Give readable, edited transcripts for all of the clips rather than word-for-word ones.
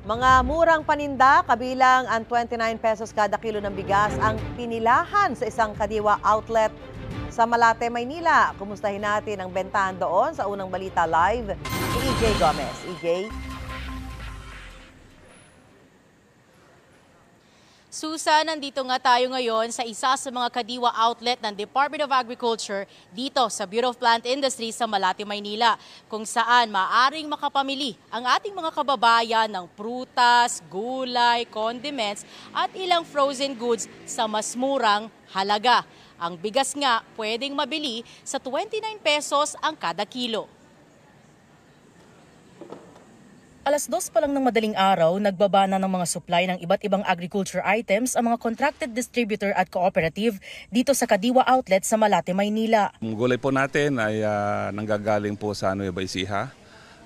Mga murang paninda, kabilang ang 29 pesos kada kilo ng bigas ang pinilahan sa isang Kadiwa outlet sa Malate, Maynila. Kumustahin natin ang bentahan doon sa unang balita live ni EJ Gomez. EJ? Susan, nandito nga tayo ngayon sa isa sa mga Kadiwa outlet ng Department of Agriculture dito sa Bureau of Plant Industry sa Malate, Maynila, kung saan maaring makapamili ang ating mga kababayan ng prutas, gulay, condiments at ilang frozen goods sa mas murang halaga. Ang bigas nga pwedeng mabili sa 29 pesos ang kada kilo. Alas 2 pa lang ng madaling araw, nagbaba na ng mga supply ng iba't ibang agriculture items ang mga contracted distributor at cooperative dito sa Kadiwa Outlet sa Malate, Maynila. Ang gulay po natin ay nanggagaling po sa Nueva Ecija.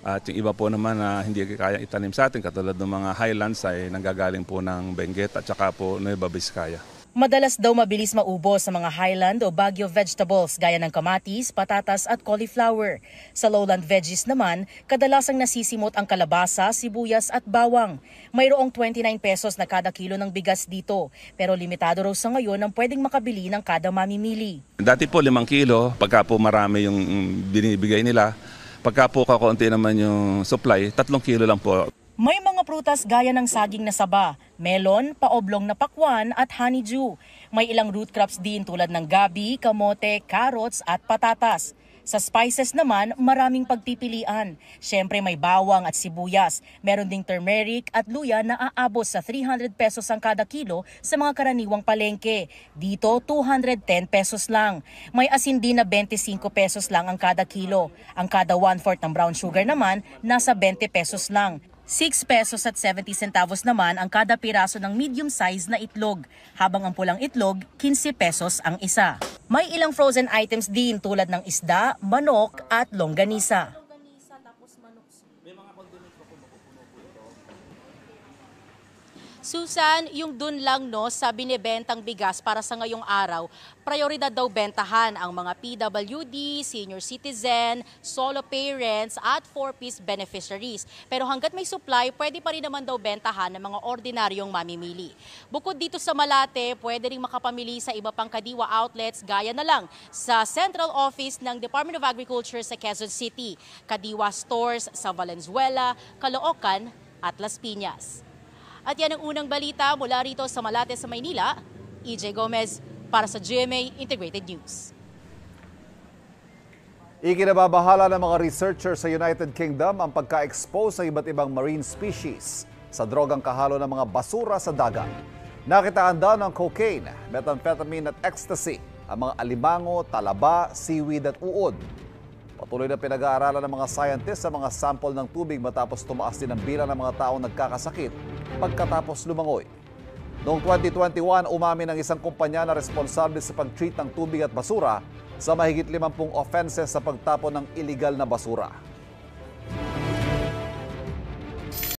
At yung iba po naman na hindi kaya itanim sa atin, katulad ng mga highlands, ay nanggagaling po ng Benguet at saka po Nueva Vizcaya. Madalas daw mabilis maubos sa mga highland o Baguio vegetables gaya ng kamatis, patatas at cauliflower. Sa lowland veggies naman, kadalasang nasisimot ang kalabasa, sibuyas at bawang. Mayroong 29 pesos na kada kilo ng bigas dito, pero limitado raw sa ngayon ang pwedeng makabili ng kada mamimili. Dati po 5 kilo, pagka po marami yung binibigay nila. Pagka po kakaunti naman yung supply, 3 kilo lang po. May mga prutas gaya ng saging na saba, melon, paoblong na pakwan at honeydew. May ilang root crops din tulad ng gabi, kamote, carrots at patatas. Sa spices naman, maraming pagpipilian. Siyempre may bawang at sibuyas. Meron ding turmeric at luya na aabot sa 300 pesos ang kada kilo sa mga karaniwang palengke. Dito, 210 pesos lang. May asin din na 25 pesos lang ang kada kilo. Ang kada 1/4 ng brown sugar naman, nasa 20 pesos lang. 6 pesos at 70 centavos naman ang kada piraso ng medium size na itlog, habang ang pulang itlog, 15 pesos ang isa. May ilang frozen items din tulad ng isda, manok at longganisa. Susan, yung dun lang sa binibentang bigas para sa ngayong araw, prioridad daw bentahan ang mga PWD, senior citizen, solo parents at 4-piece beneficiaries. Pero hanggat may supply, pwede pa rin naman daw bentahan ng mga ordinaryong mamimili. Bukod dito sa Malate, pwede rin makapamili sa iba pang Kadiwa outlets gaya na lang sa Central Office ng Department of Agriculture sa Quezon City, Kadiwa stores sa Valenzuela, Caloocan at Las Piñas. At yan ang unang balita mula rito sa Malate sa Maynila. EJ Gomez para sa GMA Integrated News. Ikinababahala ng mga researchers sa United Kingdom ang pagka-expose sa iba't ibang marine species sa drogang kahalo ng mga basura sa dagat. Nakitaan daw ng cocaine, methamphetamine at ecstasy ang mga alimango, talaba, seaweed at uod. Patuloy na pinag-aaralan ng mga scientists sa mga sample ng tubig matapos tumaas din ang bilang ng mga taong nagkakasakit pagkatapos lumangoy. Noong 2021, umamin ng isang kumpanya na responsable sa pag-treat ng tubig at basura sa mahigit 50 offenses sa pagtapon ng iligal na basura.